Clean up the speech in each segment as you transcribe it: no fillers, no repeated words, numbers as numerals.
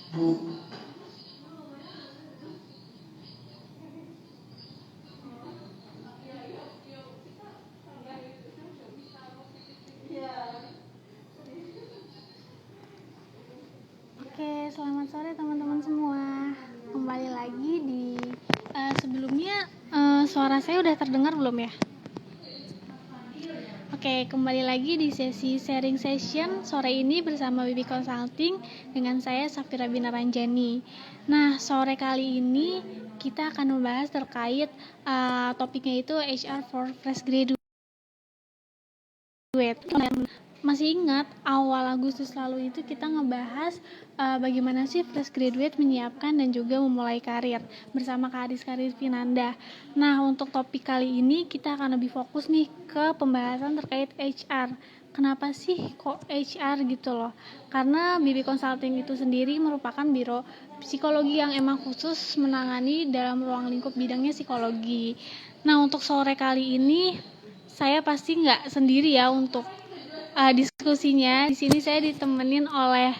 Oke, selamat sore teman-teman semua. Kembali lagi di sebelumnya suara saya udah terdengar belum ya? Oke, kembali lagi di sesi sharing session sore ini bersama Wibi Consulting dengan saya Safira Binaranjani. Nah, sore kali ini kita akan membahas terkait topiknya itu HR for Fresh Graduate. Masih ingat awal Agustus lalu itu kita ngebahas bagaimana sih fresh graduate menyiapkan dan juga memulai karir bersama Kak Aris Karir Finanda. Nah, untuk topik kali ini kita akan lebih fokus nih ke pembahasan terkait HR. Kenapa sih kok HR gitu loh? Karena BB Consulting itu sendiri merupakan biro psikologi yang emang khusus menangani dalam ruang lingkup bidangnya psikologi. Nah, untuk sore kali ini saya pasti nggak sendiri ya untuk diskusinya. Di sini saya ditemenin oleh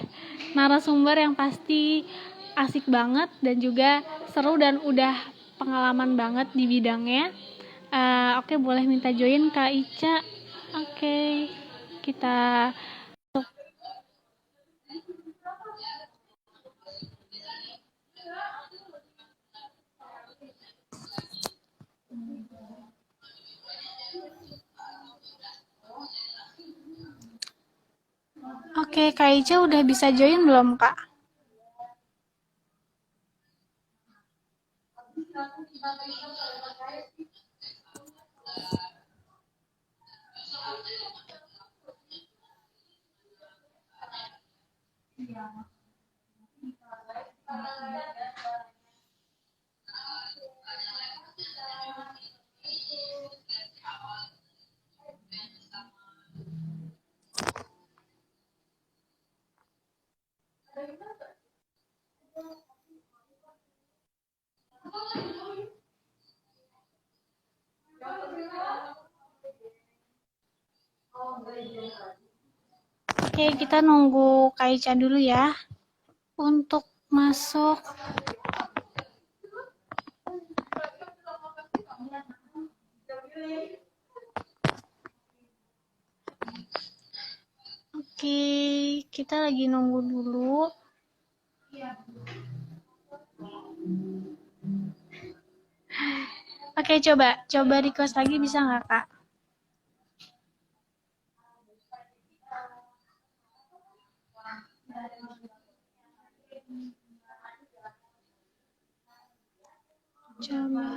narasumber yang pasti asik banget dan juga seru dan udah pengalaman banget di bidangnya. Oke, boleh minta join Kak Ica. Oke, kita Oke, Kak Ica udah bisa join belum, Kak? Oke, kita nunggu Kak Ica dulu ya untuk masuk. Oke, kita lagi nunggu dulu. Oke, coba request lagi bisa nggak, Kak? Coba.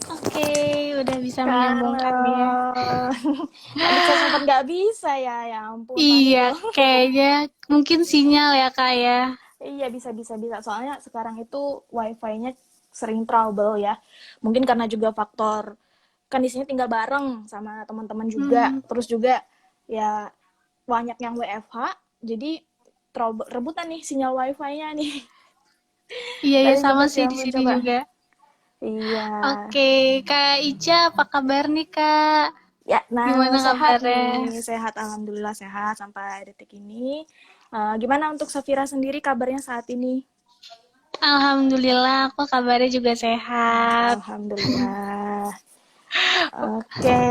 Oke, udah bisa menyambungkan ya. Tadi saya sempat nggak bisa ya ampun. Iya, kayaknya mungkin sinyal ya Kak ya. Iya bisa. Soalnya sekarang itu wifi-nya sering trouble ya. Mungkin karena juga faktor kan di sini tinggal bareng sama teman-teman juga. Terus juga ya banyak yang WFH, jadi rebutan nih sinyal wifi-nya nih. Iya, Tadi sama sempat sih di nyambung sini coba. juga. Iya. Oke, Kak Ica apa kabar nih Kak? Ya, nah Gimana sehat kabarnya? nih, sehat alhamdulillah sehat sampai detik ini. Gimana untuk Safira sendiri kabarnya saat ini? Alhamdulillah, aku kabarnya juga sehat. Alhamdulillah. Oke.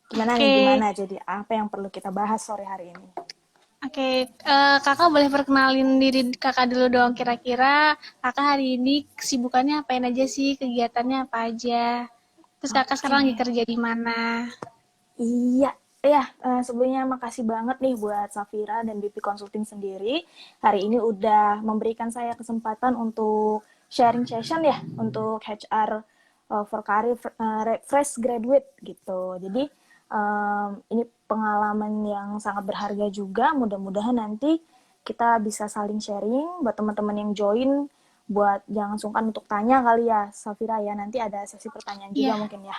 Gimana nih, Oke, gimana? Jadi apa yang perlu kita bahas sore hari ini? oke, Kakak boleh perkenalin diri Kakak dulu dong. Kira-kira Kakak hari ini kesibukannya apain aja sih? Kegiatannya apa aja? Terus Kakak sekarang lagi Oke. kerja di mana? Iya, sebelumnya makasih banget nih buat Safira dan BP Consulting sendiri. Hari ini udah memberikan saya kesempatan untuk sharing session ya, untuk HR for career fresh graduate gitu. Jadi ini pengalaman yang sangat berharga juga. Mudah-mudahan nanti kita bisa saling sharing buat teman-teman yang join. Buat jangan sungkan untuk tanya kali ya, Safira ya. Nanti ada sesi pertanyaan juga Iya, mungkin ya.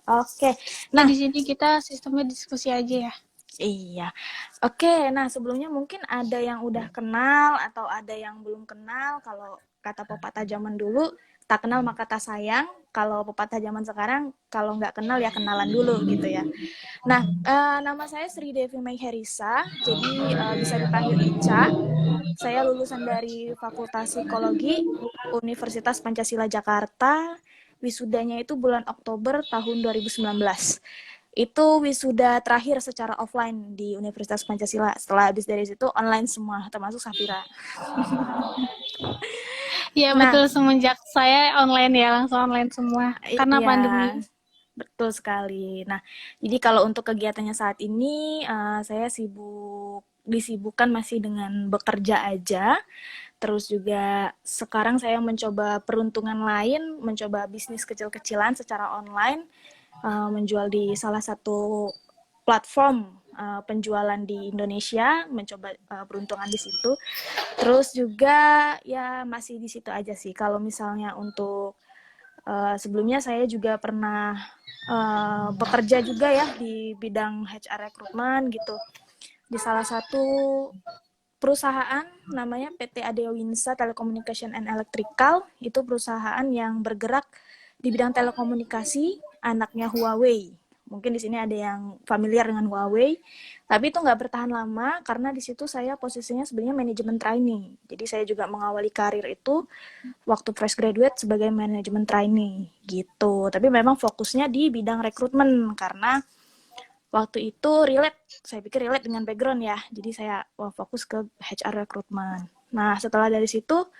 Oke, ya nah di sini kita sistemnya diskusi aja ya. Iya. Oke, nah sebelumnya mungkin ada yang udah kenal atau ada yang belum kenal. Kalau kata pepatah zaman dulu, tak kenal maka tak sayang. Kalau pepatah zaman sekarang, kalau nggak kenal ya kenalan dulu gitu ya. Nah, nama saya Sri Devi Meiherisa, jadi bisa dipanggil Ica. Saya lulusan dari Fakultas Psikologi Universitas Pancasila Jakarta. Wisudanya itu bulan Oktober tahun 2019. Itu wisuda terakhir secara offline di Universitas Pancasila. Setelah habis dari situ online semua, termasuk Safira. Iya Nah, betul, semenjak saya online ya, langsung online semua karena iya, pandemi. betul sekali. Nah, jadi kalau untuk kegiatannya saat ini, saya disibukkan masih dengan bekerja aja. Terus juga sekarang saya mencoba peruntungan lain, mencoba bisnis kecil-kecilan secara online, menjual di salah satu platform penjualan di Indonesia, mencoba peruntungan di situ. Terus juga ya masih di situ aja sih. Kalau misalnya untuk sebelumnya saya juga pernah bekerja juga ya di bidang HR recruitment gitu di salah satu perusahaan namanya PT Adeo Winsa Telecommunication and Electrical. Itu perusahaan yang bergerak di bidang telekomunikasi, anaknya Huawei. Mungkin di sini ada yang familiar dengan Huawei, tapi itu nggak bertahan lama karena di situ saya posisinya sebenarnya manajemen trainee. Jadi saya juga mengawali karir itu waktu fresh graduate sebagai manajemen trainee gitu. Tapi memang fokusnya di bidang rekrutmen karena waktu itu saya pikir relate dengan background ya. Jadi saya fokus ke HR recruitment. Nah, setelah dari situ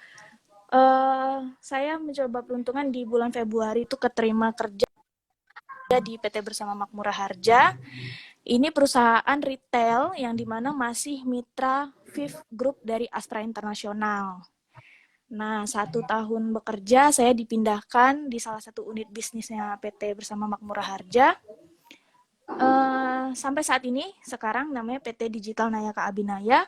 saya mencoba peruntungan di bulan Februari itu keterima kerja di PT Bersama Makmura Harja. Ini perusahaan retail yang dimana masih mitra Fifth Group dari Astra Internasional. Nah, 1 tahun bekerja, saya dipindahkan di salah satu unit bisnisnya PT Bersama Makmura Harja. Sampai saat ini, sekarang namanya PT Digital Nayaka Abinaya,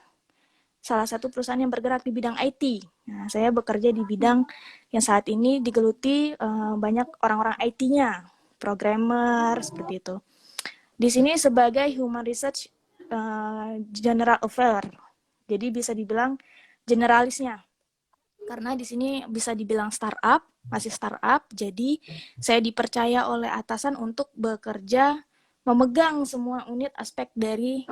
salah satu perusahaan yang bergerak di bidang IT. Nah, saya bekerja di bidang yang saat ini digeluti banyak orang-orang IT-nya, programmer, seperti itu. Di sini sebagai Human Research General Affair, jadi bisa dibilang generalisnya. Karena di sini bisa dibilang startup, masih startup, jadi saya dipercaya oleh atasan untuk bekerja memegang semua unit aspek dari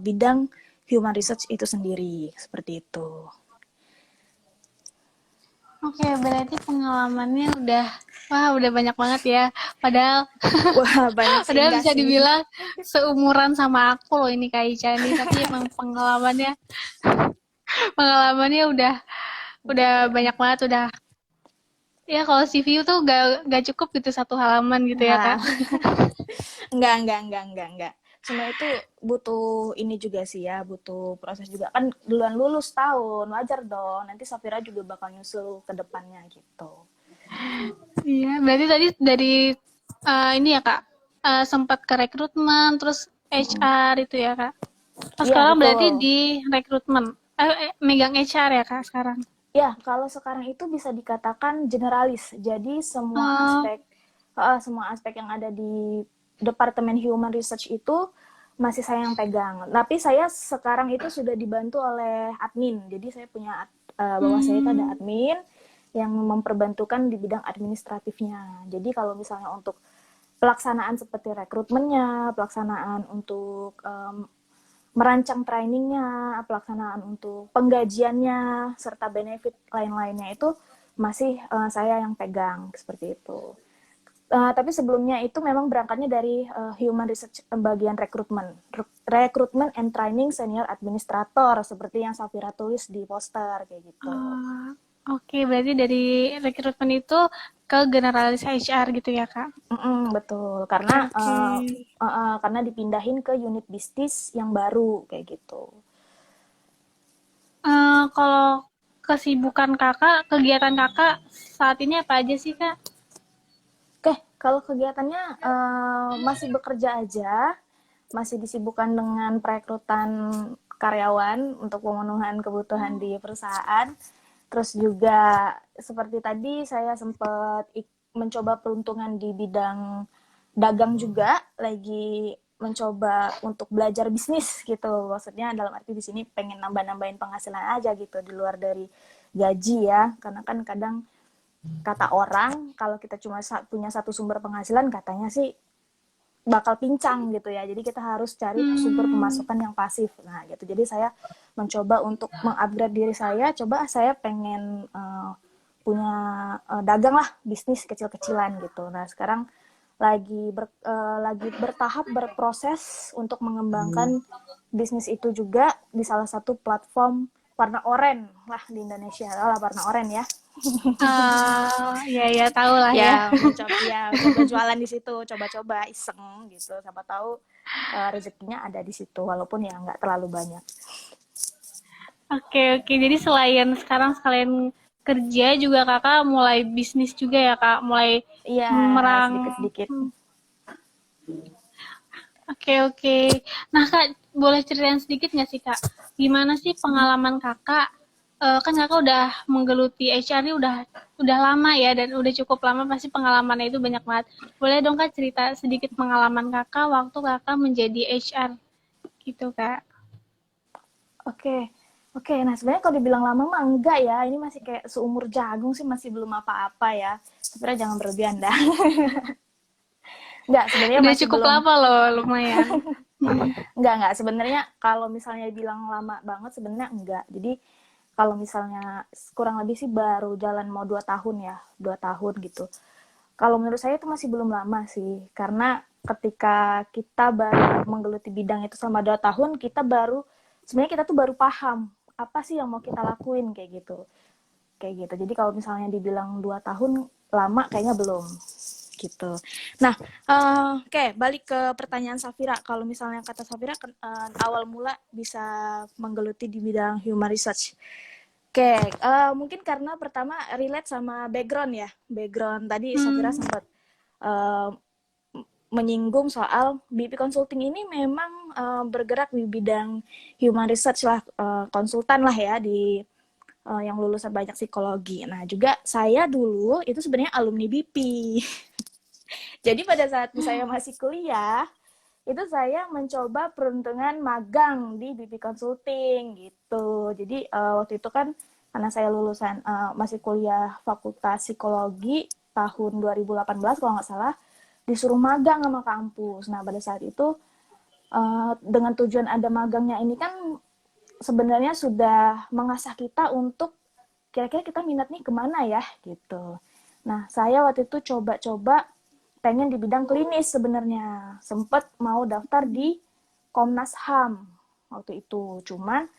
bidang human research itu sendiri, seperti itu. Oke, berarti pengalamannya udah banyak banget ya. Padahal Wah, banyak sih padahal enggak bisa sih. dibilang seumuran sama aku loh ini Kak Ica nih, tapi emang pengalamannya udah banyak banget, udah ya kalau CV tuh gak cukup gitu satu halaman gitu ya Nah, Kak. enggak. Semua itu butuh ini juga sih ya, butuh proses juga. Kan duluan lulus tahun, wajar dong. Nanti Safira juga bakal nyusul ke depannya gitu. Iya, berarti tadi dari ini ya Kak, sempat ke rekrutmen, terus HR itu ya Kak. Pas Iya, sekarang berarti betul. di rekrutmen, megang HR ya Kak sekarang. Ya, kalau sekarang itu bisa dikatakan generalis. Jadi Oh, semua aspek yang ada di Departemen Human Research itu masih saya yang pegang. Tapi saya sekarang itu sudah dibantu oleh admin. Jadi saya punya bawah saya itu ada hmm, admin yang memperbantukan di bidang administratifnya. Jadi kalau misalnya untuk pelaksanaan seperti rekrutmennya, pelaksanaan untuk merancang trainingnya, pelaksanaan untuk penggajiannya, serta benefit lain-lainnya itu masih saya yang pegang seperti itu. Tapi sebelumnya itu memang berangkatnya dari human research bagian rekrutmen, rekrutmen and training senior administrator seperti yang Safira tulis di poster kayak gitu. oh, oke, berarti dari rekrutmen itu ke generalis HR gitu ya Kak. Betul, Oke, oke. karena dipindahin ke unit bisnis yang baru kayak gitu. Kalau kesibukan Kakak, kegiatan Kakak saat ini apa aja sih Kak? Oke, kalau kegiatannya masih bekerja aja, masih disibukkan dengan perekrutan karyawan untuk pemenuhan kebutuhan di perusahaan. Terus juga seperti tadi saya sempat mencoba peruntungan di bidang dagang juga, lagi mencoba untuk belajar bisnis gitu. Maksudnya dalam arti di sini pengen nambah-nambahin penghasilan aja gitu di luar dari gaji ya. Karena kan kadang kata orang kalau kita cuma punya satu sumber penghasilan katanya sih bakal pincang gitu ya. Jadi kita harus cari sumber Hmm. pemasukan yang pasif. Nah, gitu. Jadi saya mencoba untuk mengupgrade diri saya. Coba saya pengen punya dagang lah, bisnis kecil-kecilan gitu. Nah, sekarang lagi bertahap berproses untuk mengembangkan bisnis itu juga di salah satu platform warna oranye lah di Indonesia lah, warna oranye ya. Ya ya tahu lah ya. Coba jualan di situ, coba-coba iseng gitu, siapa tahu rezekinya ada di situ walaupun ya nggak terlalu banyak. Oke oke. Jadi selain sekarang sekalian kerja juga kakak mulai bisnis juga ya kak, mulai Iya, merang. sedikit-sedikit. Oke oke. Nah kak, boleh ceritain sedikit nggak sih kak, gimana sih pengalaman kakak? Kan kakak udah menggeluti HR ini udah lama ya, dan udah cukup lama, pasti pengalamannya itu banyak banget. Boleh dong kak cerita sedikit pengalaman kakak waktu kakak menjadi HR gitu kak? Oke. Oke, nah sebenarnya kalau dibilang lama mah enggak ya, ini masih kayak seumur jagung sih, masih belum apa-apa ya. Sebenarnya jangan berlebihan dah. Enggak, sebenarnya Udah masih cukup belum. lama loh, lumayan. Enggak. Sebenarnya kalau misalnya bilang lama banget sebenarnya enggak. Jadi kalau misalnya kurang lebih sih baru jalan mau 2 tahun ya, 2 tahun gitu. Kalau menurut saya itu masih belum lama sih, karena ketika kita baru menggeluti bidang itu selama 2 tahun, sebenarnya kita tuh baru paham apa sih yang mau kita lakuin kayak gitu. Kayak gitu. Jadi kalau misalnya dibilang 2 tahun lama kayaknya belum gitu. Nah, balik ke pertanyaan Safira. Kalau misalnya kata Safira awal mula bisa menggeluti di bidang human research. Mungkin karena pertama relate sama background ya. Background tadi Safira Hmm. sempat uh, menyinggung soal BP Consulting ini memang bergerak di bidang human research lah, konsultan lah ya di yang lulusan banyak psikologi. Nah, juga saya dulu itu sebenarnya alumni BP. Jadi pada saat saya masih kuliah, itu saya mencoba peruntungan magang di BP Consulting gitu. Jadi waktu itu kan karena saya lulusan masih kuliah Fakultas Psikologi tahun 2018 kalau nggak salah, disuruh magang sama kampus. Nah pada saat itu dengan tujuan ada magangnya ini kan sebenarnya sudah mengasah kita untuk kira-kira kita minat nih kemana ya gitu. Nah saya waktu itu coba-coba pengen di bidang klinis sebenarnya. Sempet mau daftar di Komnas HAM waktu itu. Cuman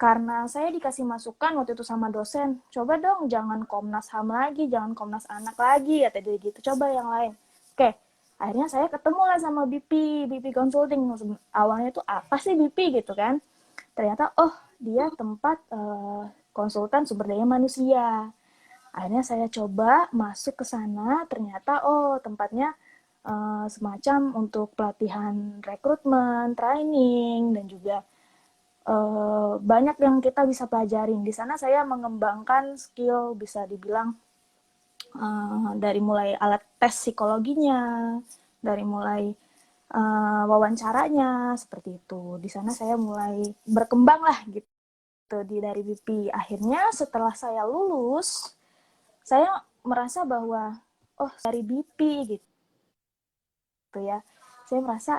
karena saya dikasih masukan waktu itu sama dosen, coba dong jangan Komnas HAM lagi, jangan Komnas Anak lagi, kata dia gitu, coba yang lain. Oke, akhirnya saya ketemu lah sama BP Consulting. Awalnya tuh apa sih BP gitu kan? Ternyata oh dia tempat konsultan sumber daya manusia. Akhirnya saya coba masuk ke sana, ternyata oh tempatnya semacam untuk pelatihan rekrutmen, training, dan juga banyak yang kita bisa pelajarin. Di sana saya mengembangkan skill bisa dibilang dari mulai alat tes psikologinya, dari mulai wawancaranya seperti itu. Di sana saya mulai berkembang lah gitu dari BP. Akhirnya setelah saya lulus, saya merasa bahwa oh dari BP gitu ya. Saya merasa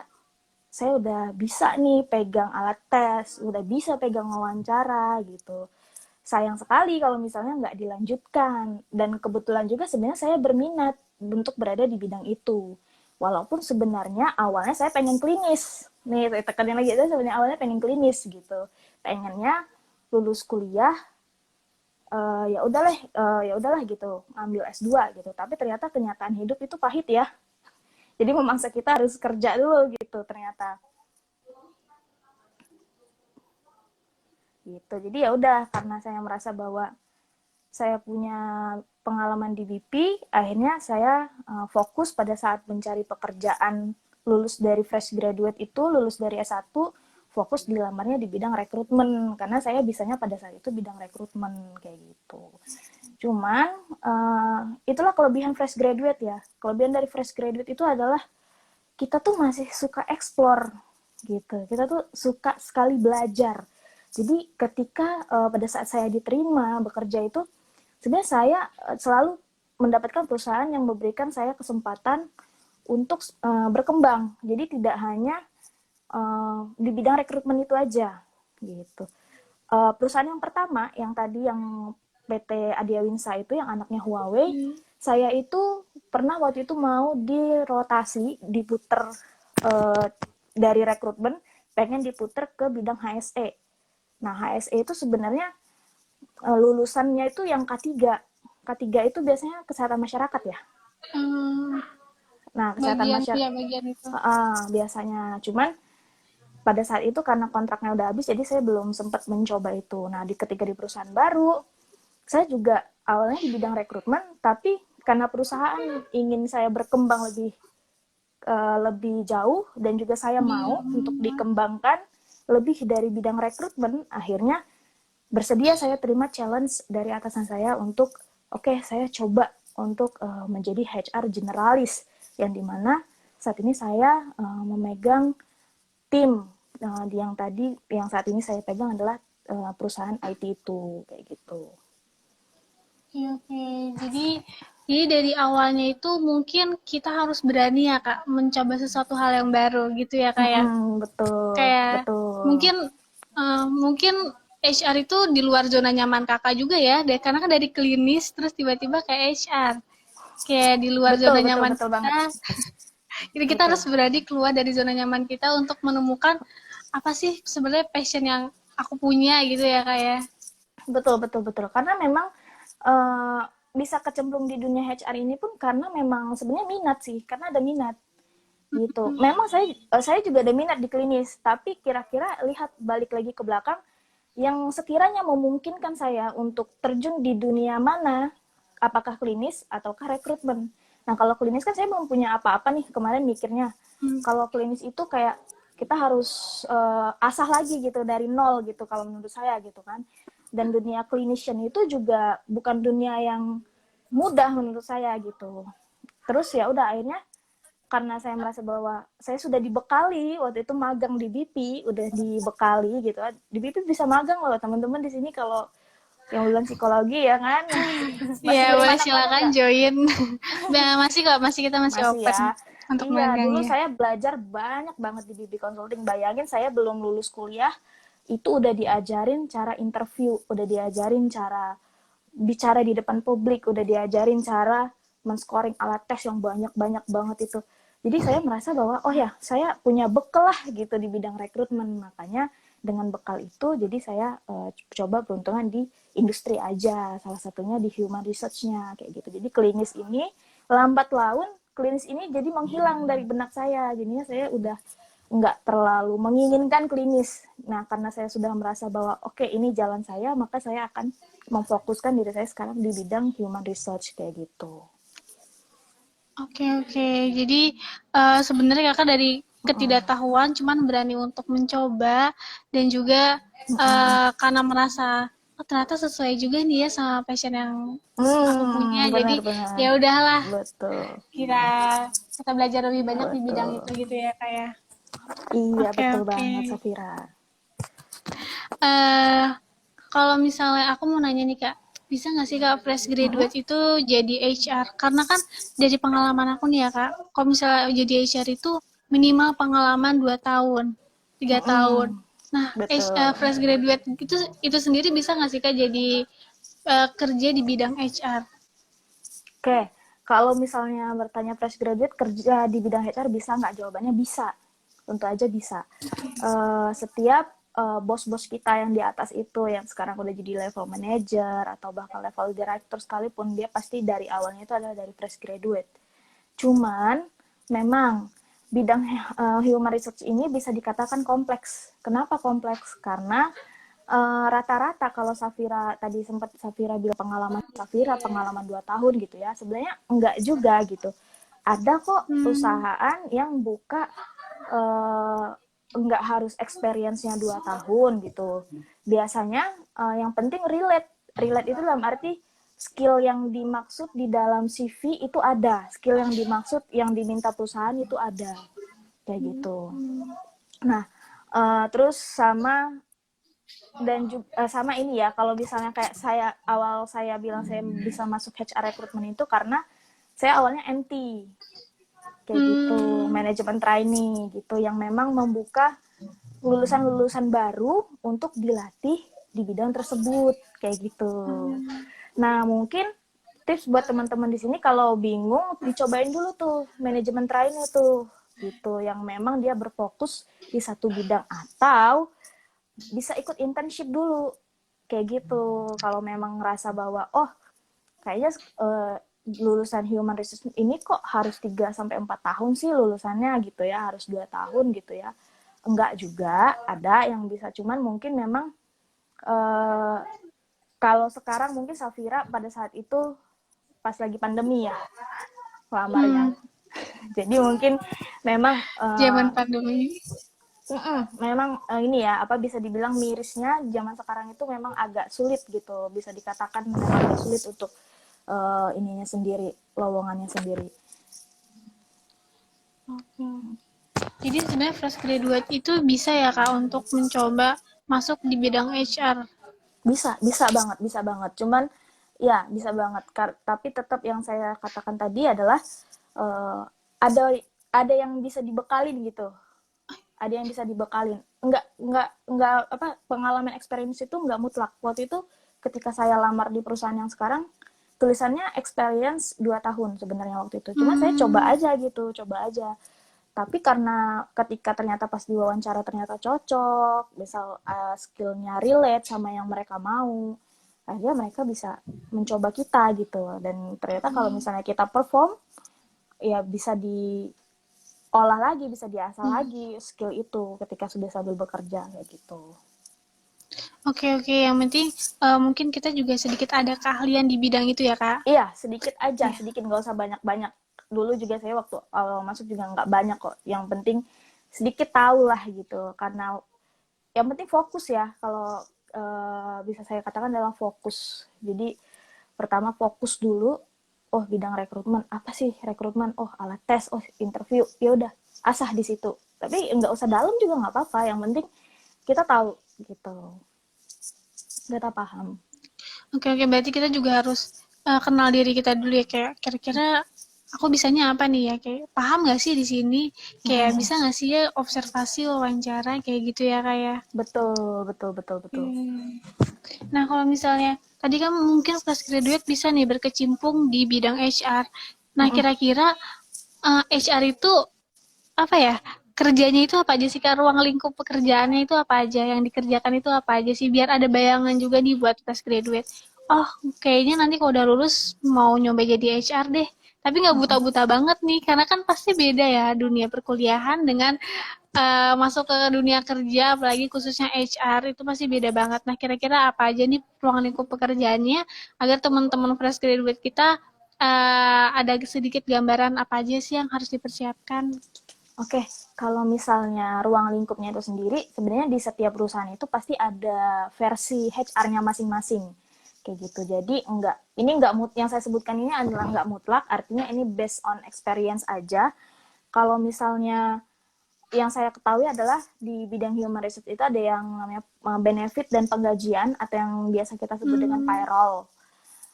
saya udah bisa nih pegang alat tes, udah bisa pegang wawancara gitu. Sayang sekali kalau misalnya nggak dilanjutkan. Dan kebetulan juga sebenarnya saya berminat untuk berada di bidang itu. Walaupun sebenarnya awalnya saya pengen klinis. Nih, saya tekanin lagi, itu sebenarnya awalnya pengen klinis gitu. Pengennya lulus kuliah, ya udahlah gitu, ambil S2 gitu. Tapi ternyata kenyataan hidup itu pahit ya. Jadi memaksa kita harus kerja dulu gitu ternyata. Gitu. Jadi ya udah karena saya merasa bahwa saya punya pengalaman di BP, akhirnya saya fokus pada saat mencari pekerjaan lulus dari fresh graduate itu, lulus dari S1, fokus dilamarnya di bidang rekrutmen karena saya bisanya pada saat itu bidang rekrutmen kayak gitu. Cuman itulah kelebihan fresh graduate ya. Kelebihan dari fresh graduate itu adalah kita tuh masih suka explore gitu. Kita tuh suka sekali belajar. Jadi ketika pada saat saya diterima bekerja itu, sebenarnya saya selalu mendapatkan perusahaan yang memberikan saya kesempatan untuk berkembang. Jadi tidak hanya di bidang rekrutmen itu aja gitu. Perusahaan yang pertama yang tadi yang PT Adiawinsa itu yang anaknya Huawei, saya itu pernah waktu itu mau dirotasi, diputer dari rekrutmen, pengen diputer ke bidang HSE. Nah, HSE itu sebenarnya lulusannya itu yang K3. K3 itu biasanya kesehatan masyarakat ya. Nah, kesehatan masyarakat bagian itu. biasanya. Cuman pada saat itu karena kontraknya udah habis, jadi saya belum sempat mencoba itu. Nah, ketika di perusahaan baru, saya juga awalnya di bidang rekrutmen, tapi karena perusahaan ingin saya berkembang lebih jauh dan juga saya mau untuk dikembangkan lebih dari bidang rekrutmen, akhirnya bersedia saya terima challenge dari atasan saya untuk oke, saya coba untuk menjadi HR generalis, yang dimana saat ini saya memegang tim yang saat ini saya pegang adalah perusahaan IT itu, kayak gitu. Oke. Jadi dari awalnya itu mungkin kita harus berani ya Kak, mencoba sesuatu hal yang baru gitu ya Kak ya. Betul, Kayak betul. mungkin HR itu di luar zona nyaman Kakak juga ya, karena kan dari klinis terus tiba-tiba ke HR. Kayak di luar Betul, zona betul, nyaman betul banget. kita. Jadi kita Betul. harus berani keluar dari zona nyaman kita untuk menemukan apa sih sebenarnya passion yang aku punya gitu ya Kak ya. Betul, betul, betul. Karena memang uh, bisa kecemplung di dunia HR ini pun karena memang sebenarnya minat sih, karena ada minat gitu. Memang saya juga ada minat di klinis, tapi kira-kira lihat balik lagi ke belakang yang sekiranya memungkinkan saya untuk terjun di dunia mana, apakah klinis ataukah rekrutmen. Nah, kalau klinis kan saya belum punya apa-apa nih kemarin mikirnya. Kalau klinis itu kayak kita harus asah lagi gitu dari nol gitu kalau menurut saya gitu kan. Dan dunia clinician itu juga bukan dunia yang mudah menurut saya gitu. Terus ya udah akhirnya karena saya merasa bahwa saya sudah dibekali waktu itu magang di BP, udah dibekali gitu. Di BP bisa magang loh teman-teman di sini kalau yang lulusan psikologi ya kan. Masih Iya, menerima boleh anak magang silakan nggak? join. Nah, masih kok, kita masih Masih open ya. untuk Iya, dulu magangnya. saya belajar banyak banget di BB Consulting. Bayangin saya belum lulus kuliah, itu udah diajarin cara interview, udah diajarin cara bicara di depan publik, udah diajarin cara men-scoring alat tes yang banyak-banyak banget itu. Jadi saya merasa bahwa, oh ya, saya punya bekal lah gitu di bidang rekrutmen. Makanya dengan bekal itu, jadi saya coba peruntungan di industri aja. Salah satunya di human research-nya, kayak gitu. Jadi klinis ini, lambat laun, klinis ini jadi menghilang dari benak saya. Jadinya saya udah nggak terlalu menginginkan klinis. Nah, karena saya sudah merasa bahwa oke, ini jalan saya, maka saya akan memfokuskan diri saya sekarang di bidang human research kayak gitu. Oke, oke. Jadi sebenarnya kakak dari ketidaktahuan cuman berani untuk mencoba dan juga karena merasa oh, ternyata sesuai juga nih ya sama passion yang aku punya. Jadi Benar-benar. ya udahlah Betul. kita kita belajar lebih banyak di bidang Betul. itu gitu ya kayak. Iya, Oke, betul oke. banget, Safira. eh Kalau misalnya aku mau nanya nih Kak, bisa nggak sih Kak fresh Mm-mm. graduate itu jadi HR? Karena kan dari pengalaman aku nih ya Kak, kalau misalnya jadi HR itu minimal pengalaman 2 tahun, 3 tahun. Mm-mm. Nah, Betul. fresh graduate itu sendiri bisa nggak sih Kak jadi kerja di bidang HR? Oke, kalau misalnya bertanya fresh graduate kerja di bidang HR bisa nggak? Jawabannya bisa, tentu aja bisa. Setiap bos-bos kita yang di atas itu, yang sekarang udah jadi level manager atau bahkan level director sekalipun, dia pasti dari awalnya itu adalah dari fresh graduate. Cuman, memang bidang human research ini bisa dikatakan kompleks. Kenapa kompleks? Karena rata-rata kalau Safira tadi sempat Safira bilang pengalaman 2 tahun gitu ya, sebenarnya enggak juga gitu. Ada kok Hmm, perusahaan yang buka enggak harus experience-nya 2 tahun gitu. Biasanya yang penting relate. Relate itu dalam arti skill yang dimaksud di dalam CV itu ada, skill yang dimaksud yang diminta perusahaan itu ada. kayak gitu. Nah, terus sama ini ya, kalau misalnya kayak saya bilang saya bisa masuk HR recruitment itu karena saya awalnya MT kayak gitu, manajemen trainee gitu, yang memang membuka lulusan-lulusan baru untuk dilatih di bidang tersebut kayak gitu. Nah, mungkin tips buat teman-teman di sini kalau bingung dicobain dulu tuh manajemen trainee tuh gitu, yang memang dia berfokus di satu bidang, atau bisa ikut internship dulu kayak gitu. Kalau memang ngerasa bahwa kayaknya lulusan human resource ini kok harus 3 sampai 4 tahun sih lulusannya gitu ya, harus 2 tahun gitu ya. Enggak juga, ada yang bisa, cuman mungkin memang kalau sekarang mungkin Safira pada saat itu pas lagi pandemi ya lamarnya. Jadi mungkin memang Zaman pandemi. memang ini ya, apa bisa dibilang mirisnya zaman sekarang itu memang agak sulit gitu, bisa dikatakan memang agak sulit untuk ininya sendiri, lowongannya sendiri. Jadi sebenarnya fresh graduate itu bisa ya Kak untuk mencoba masuk di bidang HR. Bisa banget. Cuman ya bisa banget. Tapi tetap yang saya katakan tadi adalah uh, ada ada yang bisa dibekalin gitu. Ada yang bisa dibekalin. Enggak apa, pengalaman experience itu enggak mutlak. Waktu itu ketika saya lamar di perusahaan yang sekarang, tulisannya experience 2 tahun sebenarnya waktu itu. Cuma saya coba aja gitu, coba aja. Tapi karena ketika ternyata pas diwawancara ternyata cocok, misal skillnya relate sama yang mereka mau, akhirnya mereka bisa mencoba kita gitu. Dan ternyata kalau misalnya kita perform, ya bisa diolah lagi, bisa diasah lagi skill itu ketika sudah sambil bekerja kayak gitu. Oke, yang penting mungkin kita juga sedikit ada keahlian di bidang itu ya Kak. Iya, sedikit aja, Iya. sedikit, nggak usah banyak-banyak. Dulu juga saya waktu awal masuk juga nggak banyak kok. Yang penting sedikit tahu lah gitu. Karena yang penting fokus ya, kalau bisa saya katakan adalah fokus. Jadi pertama fokus dulu, bidang rekrutmen apa sih rekrutmen, alat tes, interview, ya udah asah di situ. Tapi nggak usah dalam juga nggak apa-apa, yang penting kita tahu gitu, kita paham. Oke, berarti kita juga harus kenal diri kita dulu ya, kayak kira-kira aku bisanya apa nih ya, kayak paham nggak sih di sini, kayak bisa nggak sih ya observasi wawancara kayak gitu ya kayak. Betul, betul, betul, betul. Nah, kalau misalnya tadi kan mungkin fresh graduate bisa nih berkecimpung di bidang HR. Nah, kira-kira HR itu apa ya? Kerjanya itu apa aja sih Kak? Ruang lingkup pekerjaannya itu apa aja? Yang dikerjakan itu apa aja sih? Biar ada bayangan juga nih buat fresh graduate. Oh, kayaknya nanti kalau udah lulus mau nyoba jadi HR deh. Tapi nggak buta-buta banget nih, karena kan pasti beda ya dunia perkuliahan dengan masuk ke dunia kerja, apalagi khususnya HR, itu pasti beda banget. Nah, kira-kira apa aja nih ruang lingkup pekerjaannya agar teman-teman fresh graduate kita ada sedikit gambaran apa aja sih yang harus dipersiapkan? Oke, kalau misalnya ruang lingkupnya itu sendiri, sebenarnya di setiap perusahaan itu pasti ada versi HR-nya masing-masing. Kayak gitu. Jadi yang saya sebutkan ini adalah nggak mutlak, artinya ini based on experience aja. Kalau misalnya yang saya ketahui adalah di bidang human resource itu ada yang namanya benefit dan penggajian, atau yang biasa kita sebut dengan payroll.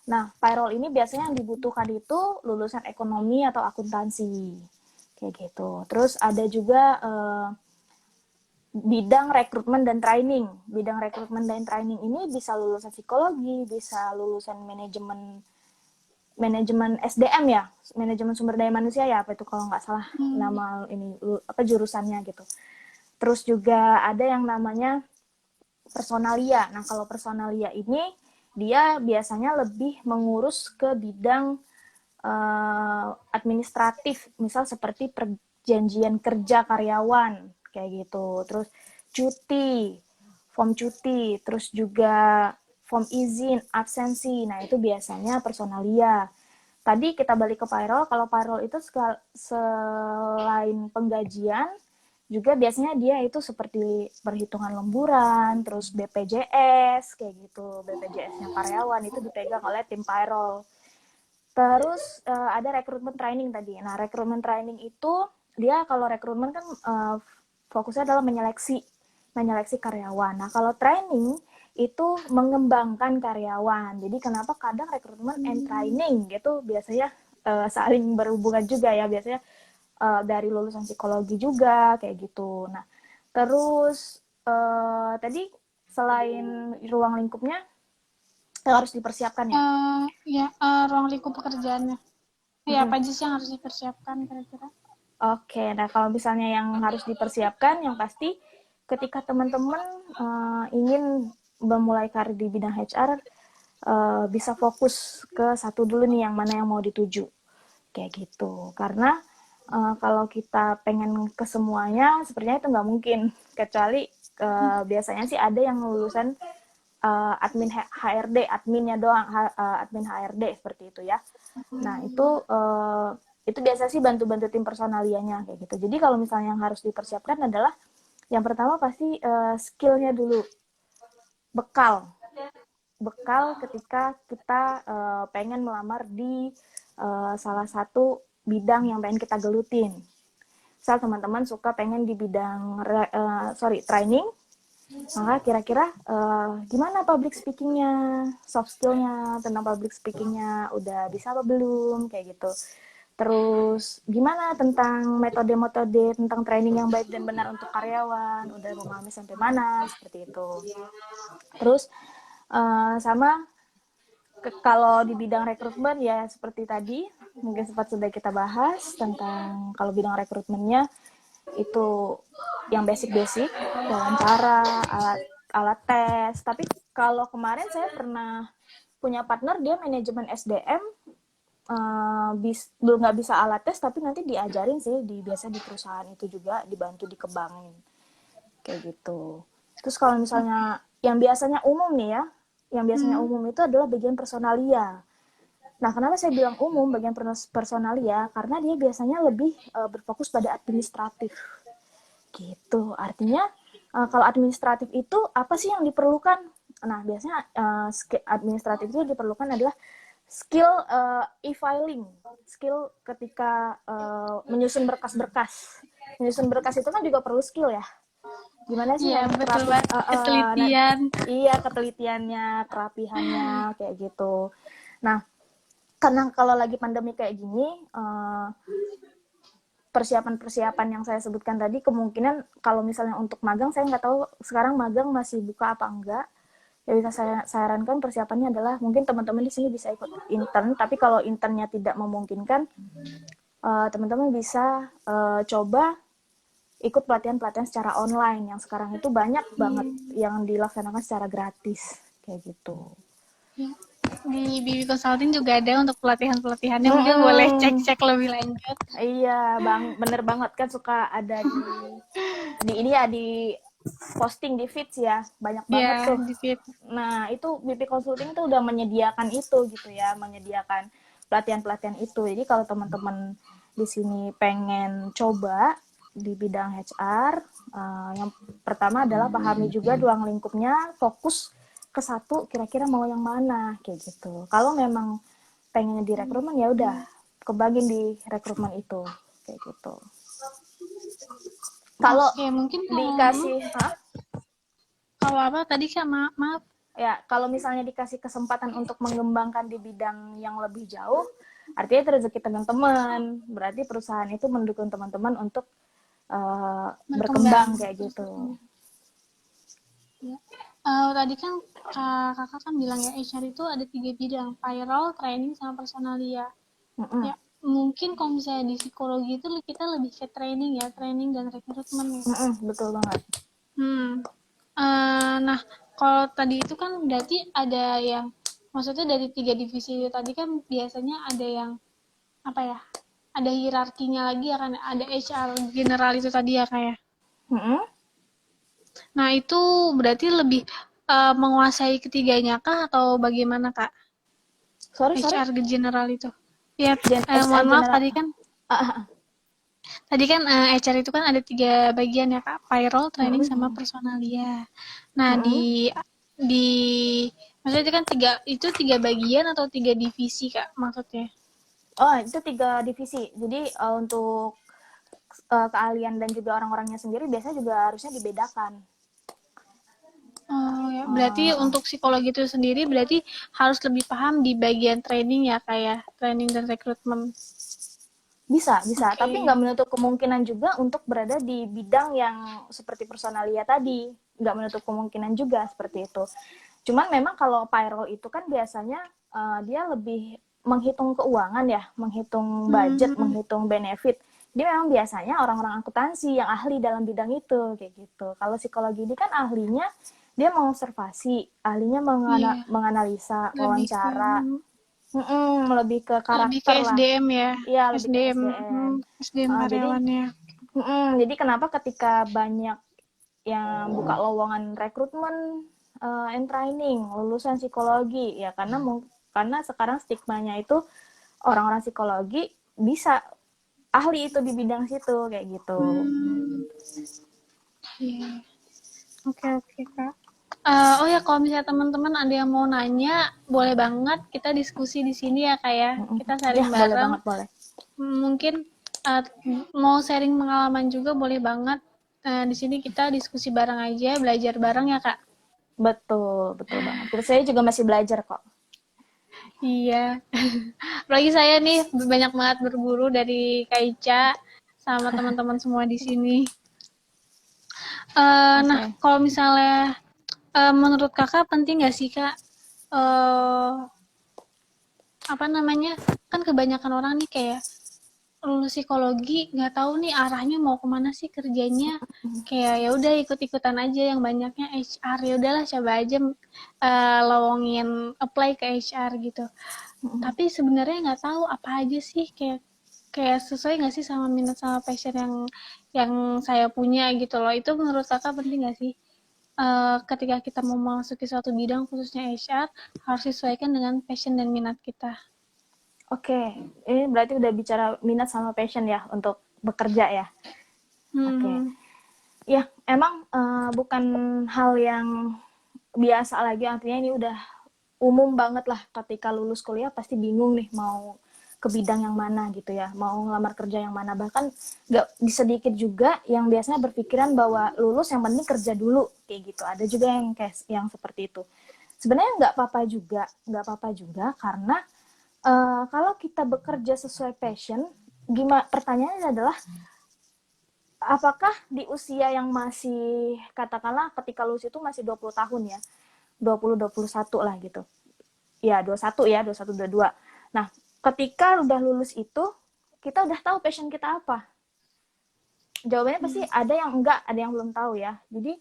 Nah, payroll ini biasanya yang dibutuhkan itu lulusan ekonomi atau akuntansi. Kayak gitu. Terus ada juga bidang rekrutmen dan training. Bidang rekrutmen dan training ini bisa lulusan psikologi, bisa lulusan manajemen SDM ya, manajemen sumber daya manusia ya, apa itu kalau nggak salah nama ini apa jurusannya gitu. Terus juga ada yang namanya personalia. Nah, kalau personalia ini dia biasanya lebih mengurus ke bidang administratif, misal seperti perjanjian kerja karyawan kayak gitu. Terus form cuti, terus juga form izin, absensi. Nah, itu biasanya personalia. Tadi kita balik ke payroll. Kalau payroll itu selain penggajian, juga biasanya dia itu seperti perhitungan lemburan, terus BPJS, kayak gitu. BPJS-nya karyawan itu dipegang oleh tim payroll. Terus ada rekrutmen training tadi. Nah, rekrutmen training itu dia kalau rekrutmen kan fokusnya adalah menyeleksi karyawan. Nah, kalau training itu mengembangkan karyawan. Jadi kenapa kadang rekrutmen and training gitu biasanya saling berhubungan juga ya, biasanya dari lulusan psikologi juga kayak gitu. Nah, terus tadi selain ruang lingkupnya yang harus dipersiapkan ya. Ya, ruang lingkup pekerjaannya. Ya, apa aja sih yang harus dipersiapkan kira-kira? Oke, nah kalau misalnya yang harus dipersiapkan, yang pasti ketika teman-teman ingin memulai karir di bidang HR, bisa fokus ke satu dulu nih yang mana yang mau dituju, kayak gitu. Karena kalau kita pengen ke semuanya, sepertinya itu nggak mungkin, kecuali biasanya sih ada yang lulusan admin HRD, adminnya doang, admin HRD seperti itu ya. Nah, itu biasa sih bantu-bantu tim personalianya kayak gitu. Jadi kalau misalnya yang harus dipersiapkan adalah yang pertama pasti skillnya dulu, bekal, bekal ketika kita pengen melamar di salah satu bidang yang pengen kita gelutin. Misal teman-teman suka pengen di bidang training, maka kira-kira gimana public speakingnya, soft skillnya tentang public speakingnya udah bisa apa belum, kayak gitu. Terus gimana tentang metode-metode tentang training yang baik dan benar untuk karyawan, udah memahami sampai mana, seperti itu. Terus sama kalau di bidang rekrutmen ya seperti tadi mungkin sempat sudah kita bahas tentang kalau bidang rekrutmennya itu yang basic-basic, wawancara, alat tes. Tapi kalau kemarin saya pernah punya partner, dia manajemen SDM, belum nggak bisa alat tes, tapi nanti diajarin sih, biasa di perusahaan itu juga dibantu dikembangin. Kayak gitu. Terus kalau misalnya yang biasanya umum nih ya, yang biasanya umum itu adalah bagian personalia. Nah, kenapa saya bilang umum bagian personalia? Karena dia biasanya lebih berfokus pada administratif. Gitu. Artinya kalau administratif itu apa sih yang diperlukan? Nah, biasanya administratif itu yang diperlukan adalah skill e-filing, skill ketika menyusun berkas-berkas. Menyusun berkas itu kan juga perlu skill ya. Gimana sih Iya, betul ngerapin banget. Ketelitian. iya, ketelitiannya, kerapihannya kayak gitu. Nah, karena kalau lagi pandemi kayak gini, persiapan-persiapan yang saya sebutkan tadi, kemungkinan kalau misalnya untuk magang, saya nggak tahu sekarang magang masih buka apa enggak. Ya bisa saya sarankan persiapannya adalah mungkin teman-teman di sini bisa ikut intern, tapi kalau internnya tidak memungkinkan, teman-teman bisa coba ikut pelatihan-pelatihan secara online yang sekarang itu banyak banget yang dilaksanakan secara gratis kayak gitu. Di BB Consulting juga ada untuk pelatihan-pelatihannya, mungkin boleh cek-cek lebih lanjut. Iya, Bang, bener banget kan suka ada di ini ya, di posting di feeds ya, banyak banget Ya, tuh. di fit. Nah, itu BP Consulting tuh udah menyediakan itu gitu ya, menyediakan pelatihan-pelatihan itu. Jadi kalau teman-teman di sini pengen coba di bidang HR, yang pertama adalah pahami juga ruang lingkupnya, fokus ke satu, kira-kira mau yang mana kayak gitu. Kalau memang pengen di rekrutmen ya udah kebagin di rekrutmen itu kayak gitu. Kalau Oke, mungkin dikasih kalau apa tadi Kak, maaf. ya kalau misalnya dikasih kesempatan untuk mengembangkan di bidang yang lebih jauh, artinya itu rezeki teman-teman, berarti perusahaan itu mendukung teman-teman untuk berkembang kayak gitu. Ya. Tadi kan kakak kan bilang ya HR itu ada 3 bidang, payroll, training, sama personalia. Ya, mungkin kalau misalnya di psikologi itu kita lebih ke training ya, training dan rekrutmen ya. Betul banget. Nah, kalau tadi itu kan berarti ada yang, maksudnya dari 3 divisi itu tadi kan biasanya ada yang, apa ya, ada hierarkinya lagi ya kan, ada HR general itu tadi ya kayak. Nah, itu berarti lebih menguasai ketiganya kah atau bagaimana Kak? Sorry. HR general itu. Ya, HR mohon maaf general. tadi kan HR itu kan ada 3 bagian ya Kak, payroll, training, sama personalia. Nah, di maksudnya itu kan tiga bagian atau 3 divisi Kak maksudnya? Oh, itu 3 divisi. Jadi untuk keahlian dan juga orang-orangnya sendiri biasanya juga harusnya dibedakan. Oh ya, berarti untuk psikologi itu sendiri berarti harus lebih paham di bagian training ya, kayak training dan rekrutmen. Bisa, tapi Oke. nggak menutup kemungkinan juga untuk berada di bidang yang seperti personalia tadi. Nggak menutup kemungkinan juga seperti itu. Cuman memang kalau payroll itu kan biasanya dia lebih menghitung keuangan ya, menghitung budget, Hmm, menghitung benefit. Dia memang biasanya orang-orang akuntansi yang ahli dalam bidang itu, kayak gitu. Kalau psikologi ini kan ahlinya dia mengobservasi, ahlinya iya, menganalisa, lebih ke wawancara, lebih ke lebih ke karakter lah. SDM ya, Iya, lebih ke SDM, SDM. SDM Jadi, karyawannya. jadi kenapa ketika banyak yang buka lowongan rekrutmen and training lulusan psikologi ya karena sekarang stigmanya itu orang-orang psikologi bisa ahli itu di bidang situ kayak gitu. Hmm, iya. Oke, oke, Kak. Oh ya, kalau misalnya teman-teman ada yang mau nanya, boleh banget kita diskusi di sini ya, Kak ya. Kita Ya sharing boleh bareng. banget boleh. Mungkin uh, mau sharing pengalaman juga boleh banget. Di sini kita diskusi bareng aja, belajar bareng ya, Kak. Betul betul banget. Terus saya juga masih belajar kok. Iya. Apalagi saya nih banyak banget berburu dari Kak Ica sama teman-teman semua di sini. Nah, Oke. kalau misalnya menurut kakak penting nggak sih kak, eh apa namanya, kan kebanyakan orang nih kayak lulus psikologi nggak tahu nih arahnya mau kemana sih kerjanya, kayak ya udah ikut-ikutan aja yang banyaknya HR, ya udahlah coba aja lowongin apply ke HR gitu. Tapi sebenarnya nggak tahu apa aja sih, kayak kayak sesuai nggak sih sama minat sama passion yang saya punya gitu loh. Itu menurut kakak penting nggak sih? Ketika kita mau memasuki suatu bidang khususnya HR harus sesuaikan dengan passion dan minat kita. Oke, ini berarti udah bicara minat sama passion ya untuk bekerja ya. Oke. Hmm, Ya, emang bukan hal yang biasa lagi, artinya ini udah umum banget lah ketika lulus kuliah pasti bingung nih mau ke bidang yang mana gitu ya, mau ngelamar kerja yang mana. Bahkan nggak sedikit juga yang biasanya berpikiran bahwa lulus yang penting kerja dulu kayak gitu. Ada juga yang kayak yang seperti itu. Sebenarnya nggak apa-apa juga karena kalau kita bekerja sesuai passion, gimana pertanyaannya adalah apakah di usia yang masih katakanlah ketika lulus itu masih 20 tahun ya, 20-21 lah gitu. Ya, 21 ya, 21 22. Nah, ketika udah lulus itu kita udah tahu passion kita apa. Jawabannya pasti ada yang enggak, ada yang belum tahu ya. Jadi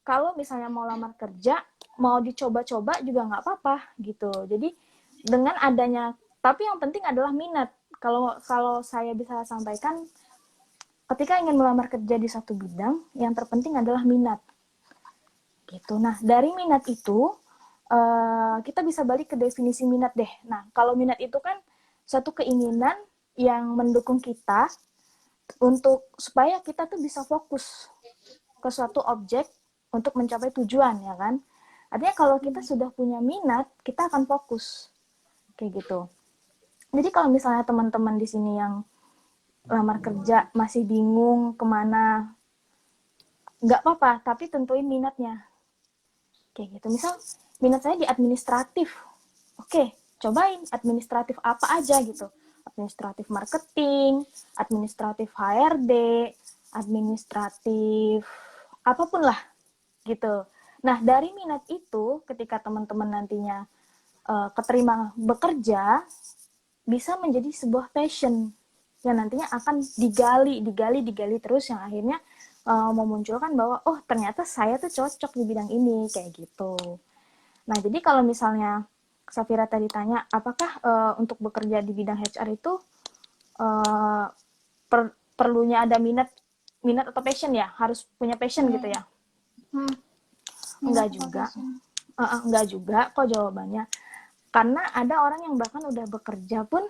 kalau misalnya mau lamar kerja, mau dicoba-coba juga nggak apa-apa gitu. Jadi dengan adanya, tapi yang penting adalah minat. Kalau kalau saya bisa sampaikan, ketika ingin melamar kerja di satu bidang, yang terpenting adalah minat. Gitu. Nah, dari minat itu kita bisa balik ke definisi minat deh. Nah, kalau minat itu kan suatu keinginan yang mendukung kita untuk supaya kita tuh bisa fokus ke suatu objek untuk mencapai tujuan ya kan. Artinya kalau kita sudah punya minat, kita akan fokus kayak gitu. Jadi kalau misalnya teman-teman di sini yang lamar kerja masih bingung kemana, nggak apa-apa, tapi tentuin minatnya kayak gitu. Misal minat saya di administratif, oke, cobain administratif apa aja gitu. Administratif marketing, administratif HRD, administratif apapun lah gitu. Nah, dari minat itu ketika teman-teman nantinya keterima bekerja bisa menjadi sebuah passion yang nantinya akan digali terus yang akhirnya memunculkan bahwa oh ternyata saya tuh cocok di bidang ini kayak gitu. Nah, jadi kalau misalnya Safira tadi tanya, apakah untuk bekerja di bidang HR itu uh, perlunya ada minat atau passion ya? Harus punya passion iya. gitu ya? Hmm, minat Enggak atau juga. passion. Enggak juga kok jawabannya. Karena ada orang yang bahkan udah bekerja pun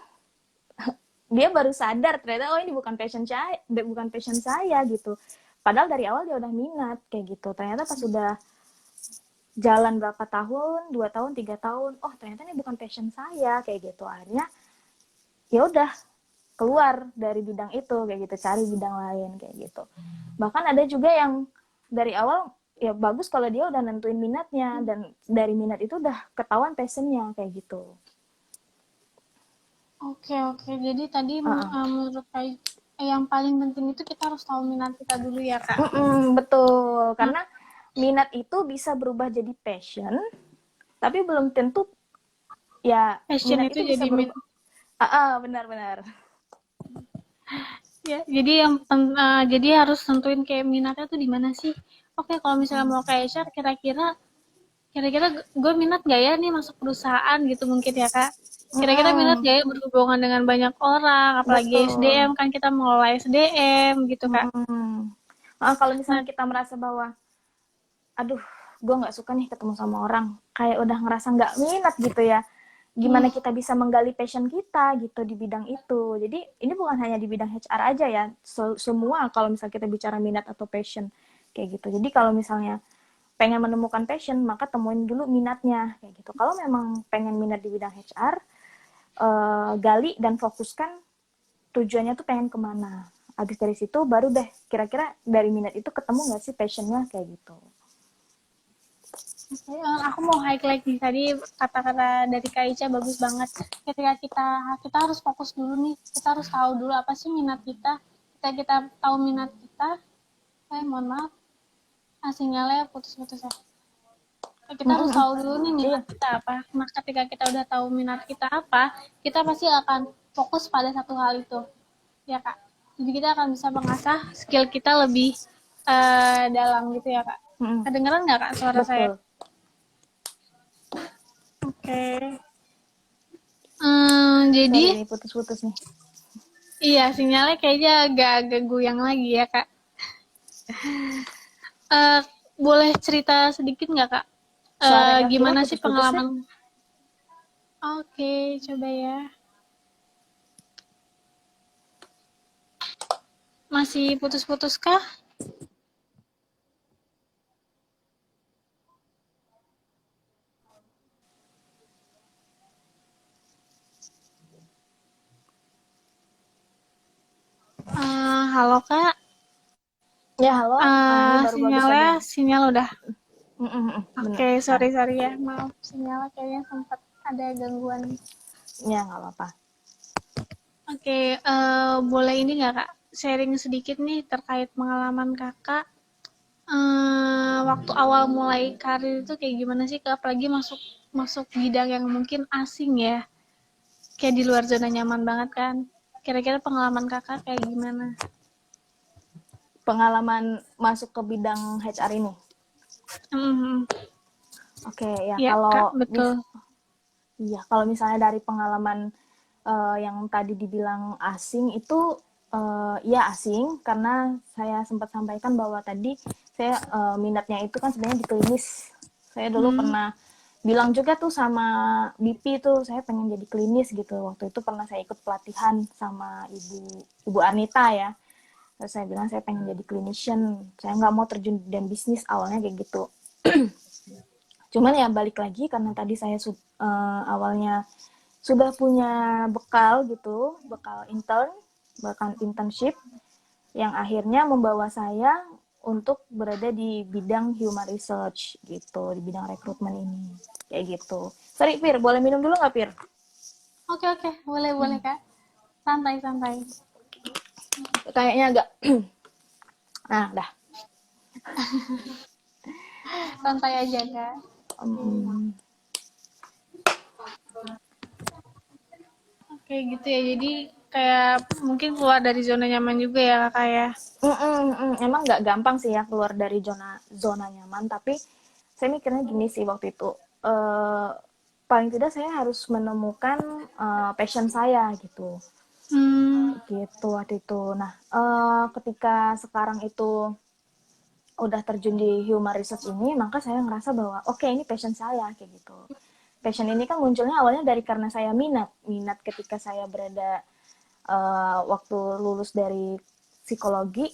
dia baru sadar ternyata oh ini bukan passion saya gitu. Padahal dari awal dia udah minat kayak gitu. Ternyata pas sudah jalan berapa tahun, 2 tahun, 3 tahun, oh ternyata ini bukan passion saya kayak gitu. Akhirnya ya udah keluar dari bidang itu kayak gitu, cari bidang lain kayak gitu. Bahkan ada juga yang dari awal ya bagus kalau dia udah nentuin minatnya, dan dari minat itu udah ketahuan passionnya kayak gitu. Oke, oke. Jadi tadi Uh-uh. menurut Kak, yang paling penting itu kita harus tahu minat kita dulu ya, Kak. Betul, Hmm. karena minat itu bisa berubah jadi passion, tapi belum tentu ya Passion minat itu itu bisa jadi berubah. Benar-benar. ya. Jadi jadi harus tentuin kayak minatnya tuh di mana sih. Oke, kalau misalnya mau ke HR, kira-kira gue minat gak ya nih masuk perusahaan gitu mungkin ya, Kak. Kira-kira minat gak ya berhubungan dengan banyak orang, apalagi Betul. SDM, kan kita mengelola SDM gitu, Kak. Kalau misalnya Nah, kita merasa bahwa aduh, gue nggak suka nih ketemu sama orang, kayak udah ngerasa nggak minat gitu ya, gimana kita bisa menggali passion kita gitu di bidang itu. Jadi ini bukan hanya di bidang HR aja ya, semua kalau misalnya kita bicara minat atau passion kayak gitu. Jadi kalau misalnya pengen menemukan passion, maka temuin dulu minatnya kayak gitu. Kalau memang pengen minat di bidang HR, gali dan fokuskan tujuannya tuh pengen kemana. Habis dari situ baru deh kira-kira dari minat itu ketemu nggak sih passionnya kayak gitu. aku mau highlight nih tadi kata-kata dari Kak Ica bagus banget. Ketika kita harus fokus dulu nih, kita harus tahu dulu apa sih minat kita. Ketika kita tahu minat kita, mohon maaf, sinyalnya putus-putus ya. Kita harus tahu dulu nih minat kita apa. Nah, ketika kita udah tahu minat kita apa, kita pasti akan fokus pada satu hal itu, ya Kak. Jadi kita akan bisa mengasah skill kita lebih dalam gitu ya Kak. Kedengeran nggak Kak suara saya? Betul. Oke. Jadi Sorry nih putus-putus nih. iya sinyalnya kayaknya agak-agak goyang lagi ya Kak. Boleh cerita sedikit nggak Kak? Suara Kak Gimana sih putus-putus ya? pengalaman? Oke, coba ya. Masih putus-putus kah? Halo Kak. Ya halo, ini baru bagus lagi nih. Sinyal udah. Bener. Oke, sorry ya. Maaf, sinyalnya kayaknya sempat ada gangguan. Ya nggak apa-apa. Oke, boleh ini nggak Kak? Sharing sedikit nih terkait pengalaman Kakak waktu awal mulai karir itu kayak gimana sih Kak? Apalagi masuk masuk bidang yang mungkin asing ya, kayak di luar zona nyaman banget kan. Kira-kira pengalaman Kakak kayak gimana? Pengalaman masuk ke bidang HR ini. Oke, ya Ya Kak, betul. kalau misalnya dari pengalaman yang tadi dibilang asing itu, ya asing karena saya sempat sampaikan bahwa tadi saya minatnya itu kan sebenarnya di klinis. Saya dulu pernah bilang juga tuh sama BP tuh saya pengen jadi klinis gitu. Waktu itu pernah saya ikut pelatihan sama Ibu Anita ya. Terus saya bilang saya pengen jadi clinician, saya nggak mau terjun di bidang bisnis awalnya kayak gitu. Cuman ya balik lagi karena tadi saya awalnya sudah punya bekal gitu, bekal internship yang akhirnya membawa saya untuk berada di bidang human research gitu, di bidang rekrutmen ini kayak gitu. Sorry Pir, boleh minum dulu nggak Pir? Oke, boleh Kak. Santai. Kayaknya agak nah dah. Santai aja Kak. Oke gitu ya, jadi kayak mungkin keluar dari zona nyaman juga ya Kakak ya. Emang nggak gampang sih ya keluar dari zona nyaman, tapi saya mikirnya gini sih waktu itu, paling tidak saya harus menemukan passion saya gitu waktu itu. Nah, ketika sekarang itu udah terjun di human research ini, maka saya ngerasa bahwa oke, ini passion saya kayak gitu. Passion ini kan munculnya awalnya dari karena saya minat ketika saya berada waktu lulus dari psikologi,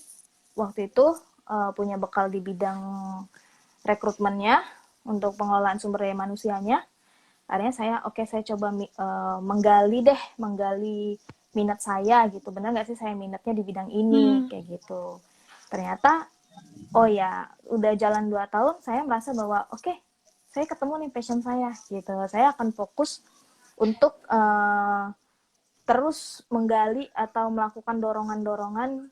waktu itu punya bekal di bidang rekrutmennya untuk pengelolaan sumber daya manusianya. Akhirnya saya coba menggali minat saya gitu, benar nggak sih saya minatnya di bidang ini Hmm. kayak gitu. Ternyata oh ya udah jalan 2 tahun saya merasa bahwa oke, saya ketemu nih passion saya gitu, saya akan fokus untuk terus menggali atau melakukan dorongan-dorongan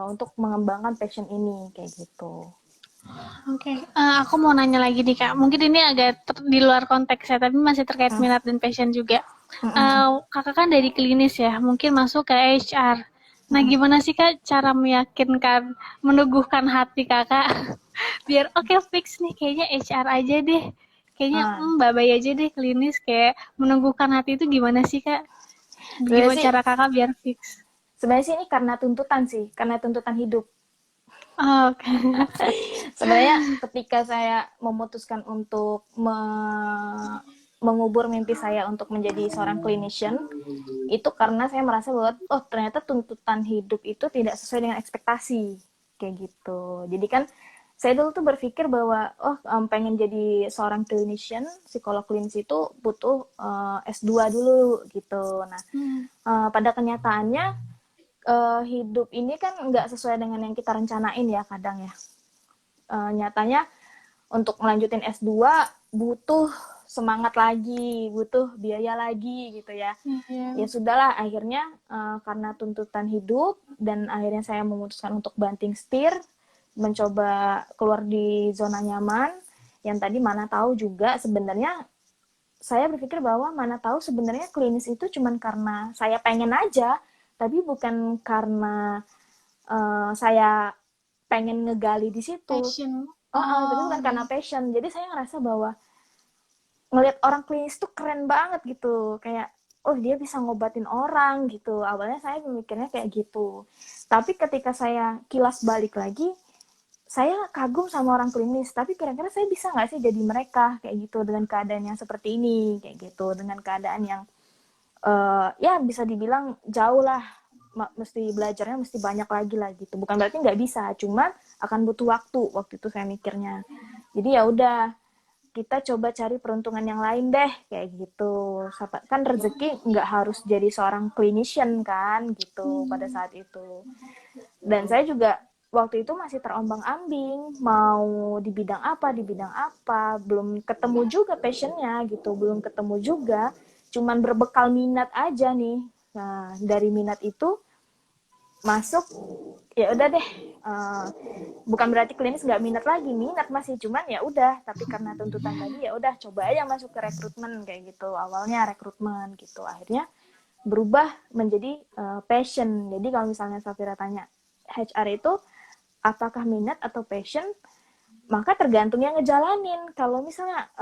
untuk mengembangkan passion ini kayak gitu. Oke, aku mau nanya lagi nih Kak. Mungkin ini agak di luar konteks ya, tapi masih terkait Hmm. minat dan passion juga. Hmm. Kakak kan dari klinis ya, mungkin masuk ke HR. Nah, Hmm. gimana sih Kak cara meyakinkan, meneguhkan hati Kakak biar oke fix nih kayaknya HR aja deh. Kayaknya Nah, babay aja deh klinis kayak meneguhkan hati itu gimana sih Kak? sebenarnya Gimana sih cara Kakak biar fix? sebenarnya sih ini karena tuntutan sih, karena tuntutan hidup. Oh, oke. Sebenarnya ketika saya memutuskan untuk mengubur mimpi saya untuk menjadi seorang clinician, itu karena saya merasa bahwa oh ternyata tuntutan hidup itu tidak sesuai dengan ekspektasi kayak gitu. Jadi kan saya dulu tuh berpikir bahwa oh pengen jadi seorang clinician, psikolog klinis itu butuh S2 dulu gitu. Nah, Hmm. pada kenyataannya hidup ini kan nggak sesuai dengan yang kita rencanain ya kadang ya. Nyatanya untuk melanjutin S2 butuh semangat lagi, butuh biaya lagi gitu ya. Ya Iya. sudahlah akhirnya karena tuntutan hidup dan akhirnya saya memutuskan untuk banting setir, mencoba keluar di zona nyaman yang tadi mana tahu juga sebenarnya saya berpikir bahwa mana tahu sebenarnya klinis itu cuman karena saya pengen aja, tapi bukan karena saya pengen ngegali di situ. Passion. Tapi Oh, bukan karena iya. passion. Jadi saya ngerasa bahwa ngelihat orang klinis tuh keren banget gitu. Kayak, oh dia bisa ngobatin orang gitu. Awalnya saya memikirnya kayak gitu. Tapi ketika saya kilas balik lagi, saya kagum sama orang klinis. Tapi kira-kira saya bisa nggak sih jadi mereka kayak gitu dengan keadaan yang seperti ini kayak gitu. Dengan keadaan yang ya bisa dibilang jauh lah mesti belajarnya mesti banyak lagi lah gitu, bukan berarti nggak bisa, cuman akan butuh waktu itu saya mikirnya. Jadi ya udah kita coba cari peruntungan yang lain deh kayak gitu, kan rezeki nggak harus jadi seorang clinician kan gitu pada Hmm. saat itu. Dan saya juga waktu itu masih terombang-ambing mau di bidang apa, belum ketemu juga passionnya gitu, belum ketemu juga, cuman berbekal minat aja nih. Nah dari minat itu masuk, ya udah deh, bukan berarti klinis nggak minat lagi, minat masih, cuman ya udah, tapi karena tuntutan tadi ya udah coba aja masuk ke rekrutmen kayak gitu, awalnya rekrutmen gitu, akhirnya berubah menjadi passion. Jadi kalau misalnya Safira tanya HR itu apakah minat atau passion, maka tergantung yang ngejalanin. Kalau misalnya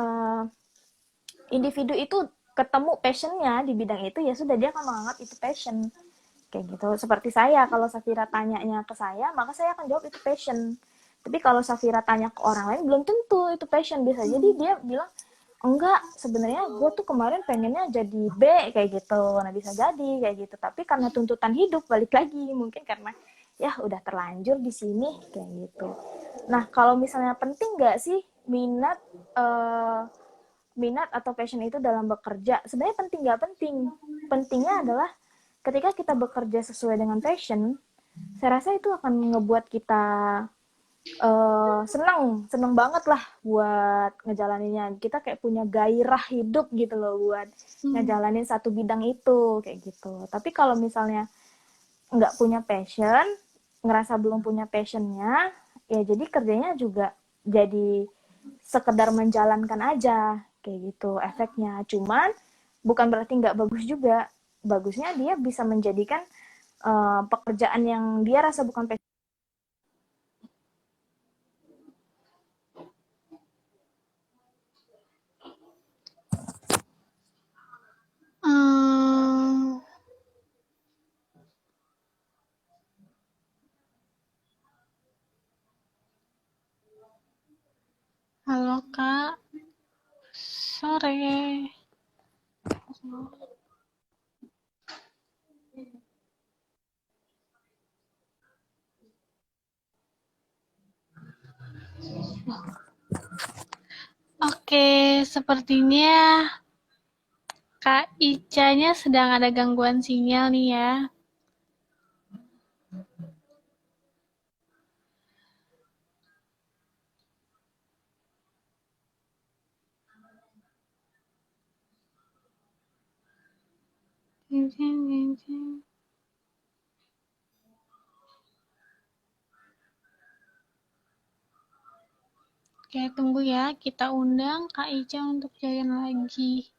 individu itu ketemu passionnya di bidang itu, ya sudah dia akan menganggap itu passion kayak gitu. Seperti saya, kalau Safira tanyanya ke saya, maka saya akan jawab itu passion. Tapi kalau Safira tanya ke orang lain, belum tentu itu passion. Bisa jadi dia bilang, enggak, sebenarnya gue tuh kemarin pengennya jadi B kayak gitu. Nah bisa jadi kayak gitu. Tapi karena tuntutan hidup, balik lagi, mungkin karena ya udah terlanjur di sini kayak gitu. Nah kalau misalnya penting nggak sih minat eh, minat atau passion itu dalam bekerja? Sebenarnya penting nggak penting. Pentingnya adalah ketika kita bekerja sesuai dengan passion, saya rasa itu akan ngebuat kita senang, senang banget lah buat ngejalaninnya. Kita kayak punya gairah hidup gitu loh buat Hmm. ngejalanin satu bidang itu kayak gitu. Tapi kalau misalnya nggak punya passion, ngerasa belum punya passionnya, ya jadi kerjanya juga jadi sekedar menjalankan aja kayak gitu efeknya. Cuman bukan berarti nggak bagus juga. Bagusnya dia bisa menjadikan pekerjaan yang dia rasa bukan passion. Eee, Halo Kak, sore. Oke, sepertinya Kak Ica-nya sedang ada gangguan sinyal nih ya. Oke, tunggu ya. Kita undang Kak Ica untuk join lagi.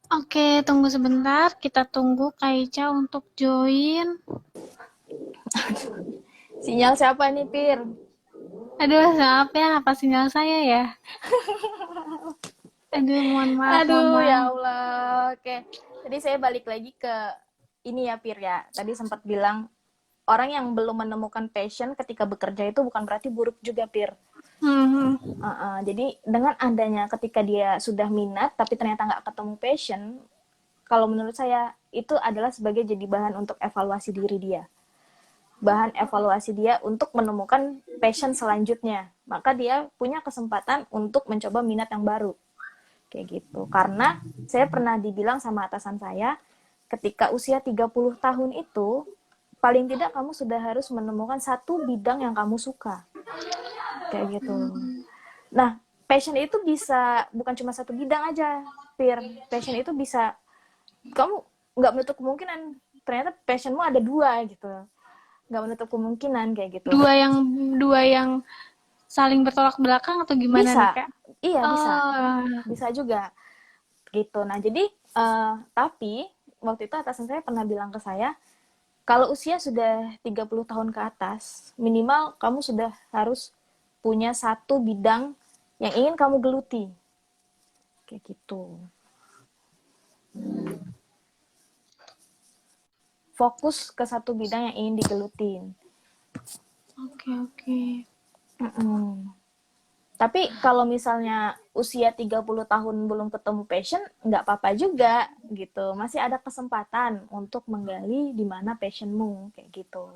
Oke, tunggu sebentar. Kita tunggu Kak Ica untuk join. Sinyal siapa nih, Pir? Aduh, maaf ya. Apa sinyal saya ya? Aduh, mohon maaf, mohon Aduh, ya maaf. Allah. Oke. Tadi saya balik lagi ke ini ya, Pir ya. Tadi sempat bilang orang yang belum menemukan passion ketika bekerja itu bukan berarti buruk juga, Pir. Hmm. Jadi dengan adanya ketika dia sudah minat tapi ternyata nggak ketemu passion, kalau menurut saya itu adalah sebagai jadi bahan untuk evaluasi diri dia. Bahan evaluasi dia untuk menemukan passion selanjutnya. Maka dia punya kesempatan untuk mencoba minat yang baru. Kayak gitu. Karena saya pernah dibilang sama atasan saya, ketika usia 30 tahun itu, paling tidak kamu sudah harus menemukan satu bidang yang kamu suka. Kayak gitu. Nah, passion itu bisa bukan cuma satu bidang aja, Pir. Passion itu bisa, kamu nggak menutup kemungkinan ternyata passionmu ada dua gitu. Nggak menutup kemungkinan kayak gitu. Dua yang saling bertolak belakang atau gimana nih, Bisa, Kak? iya bisa. Oh, Bisa juga gitu. Nah, jadi tapi waktu itu atasan saya pernah bilang ke saya, kalau usia sudah 30 tahun ke atas, minimal kamu sudah harus punya satu bidang yang ingin kamu geluti. Kayak gitu. Fokus ke satu bidang yang ingin digelutin. oke, oke. Tapi kalau misalnya usia 30 tahun belum ketemu passion, nggak apa-apa juga gitu. Masih ada kesempatan untuk menggali di mana passionmu kayak gitu.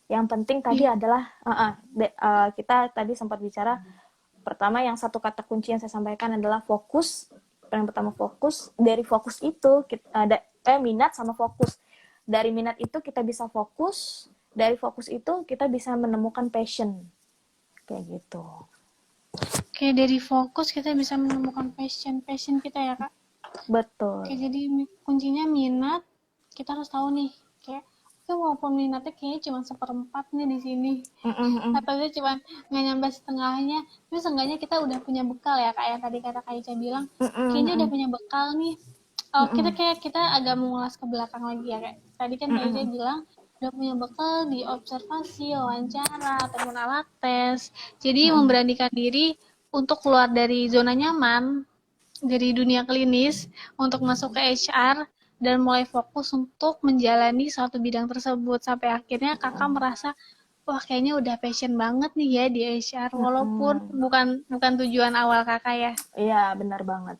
Yang penting tadi Iya. adalah kita tadi sempat bicara, pertama yang satu kata kunci yang saya sampaikan adalah fokus. Yang pertama fokus, dari fokus itu minat sama fokus. Dari minat itu kita bisa fokus, dari fokus itu kita bisa menemukan passion kayak gitu. Oke, dari fokus kita bisa menemukan passion kita ya, Kak. Oke, Betul. jadi kuncinya minat. Kita harus tahu nih, kayak oke, walaupun minatnya kayaknya cuma seperempat nih di sini, atau dia cuma nggak nyampe setengahnya, tapi seenggaknya kita udah punya bekal ya, kayak tadi kata Kak Ica bilang, kayaknya udah punya bekal nih. Oh, kita agak mengulas ke belakang lagi ya, kayak tadi kan Kak Ica bilang udah punya bekal di observasi, wawancara, ataupun alat tes. Jadi memberanikan diri untuk keluar dari zona nyaman, dari dunia klinis, untuk masuk ke HR dan mulai fokus untuk menjalani suatu bidang tersebut sampai akhirnya kakak merasa wah kayaknya udah passion banget nih ya di HR walaupun bukan bukan tujuan awal kakak ya. Iya, benar banget.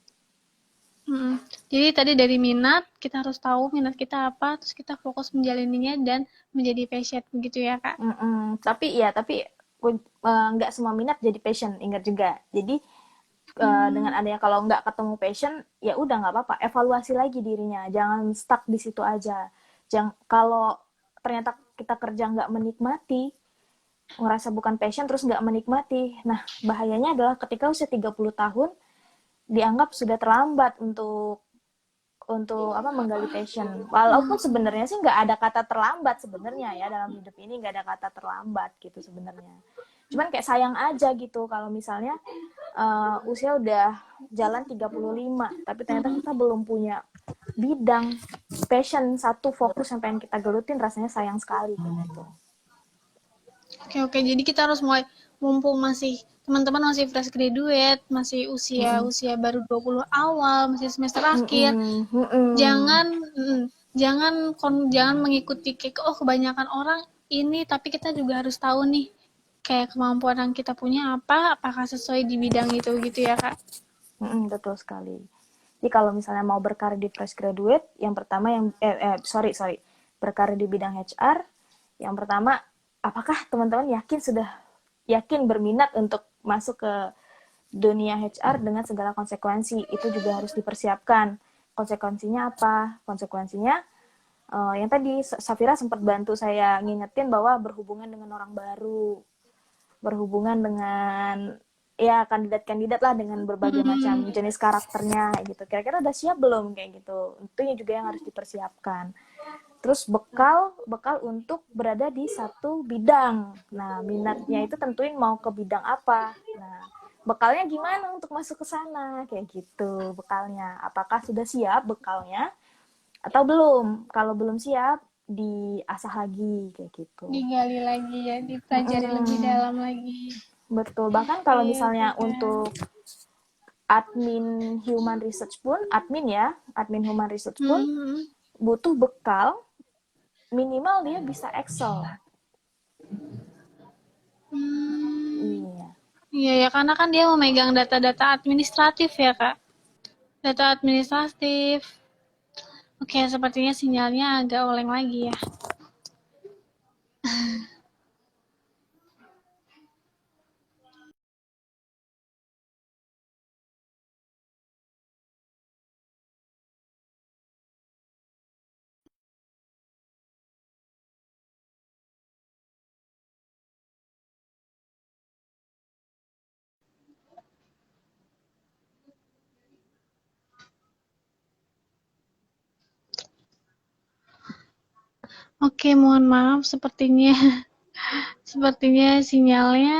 Jadi tadi dari minat kita harus tahu minat kita apa, terus kita fokus menjalaninya dan menjadi passion begitu ya kak. Tapi nggak semua minat jadi passion, ingat juga. Jadi dengan adanya kalau nggak ketemu passion, ya udah nggak apa-apa, evaluasi lagi dirinya, jangan stuck di situ aja. Jangan, kalau ternyata kita kerja nggak menikmati, ngerasa bukan passion terus nggak menikmati, nah bahayanya adalah ketika usia 30 tahun dianggap sudah terlambat untuk apa, menggali passion. Walaupun sebenarnya sih nggak ada kata terlambat sebenarnya ya, dalam hidup ini nggak ada kata terlambat gitu sebenarnya. Cuman kayak sayang aja gitu kalau misalnya usia udah jalan 35 tapi ternyata kita belum punya bidang passion satu fokus yang pengen kita gelutin, rasanya sayang sekali gitu. Oke, jadi kita harus mulai mumpung teman-teman masih fresh graduate, masih Mm-mm. usia baru 20 awal, masih semester akhir, Mm-mm. Mm-mm. jangan jangan mengikuti kayak oh kebanyakan orang ini, tapi kita juga harus tahu nih kayak kemampuan yang kita punya apa, apakah sesuai di bidang itu gitu ya Kak. Betul sekali. Jadi kalau misalnya mau berkarir di fresh graduate, yang pertama sorry, berkarir di bidang HR, yang pertama, apakah teman-teman yakin berminat untuk masuk ke dunia HR dengan segala konsekuensi? Itu juga harus dipersiapkan. Konsekuensinya apa? Konsekuensinya yang tadi Safira sempat bantu saya ngingetin bahwa berhubungan dengan orang baru, berhubungan dengan ya kandidat-kandidat lah dengan berbagai macam jenis karakternya gitu. Kira-kira udah siap belum kayak gitu? Itu juga yang harus dipersiapkan. Terus bekal untuk berada di satu bidang. Nah, minatnya itu tentuin mau ke bidang apa. Nah, bekalnya gimana untuk masuk ke sana kayak gitu bekalnya. Apakah sudah siap bekalnya atau belum? Kalau belum siap diasah lagi kayak gitu. Digali lagi ya, dipelajari lebih Mm-mm. dalam lagi. Betul. Bahkan kalau Iya misalnya sih Kak. untuk admin human research pun Hmm. butuh bekal minimal dia bisa Excel. Hmm. Iya. Iya ya, karena kan dia memegang data-data administratif ya Kak. Data administratif. Oke, sepertinya sinyalnya agak oleng lagi ya. Oke, mohon maaf sepertinya sepertinya sinyalnya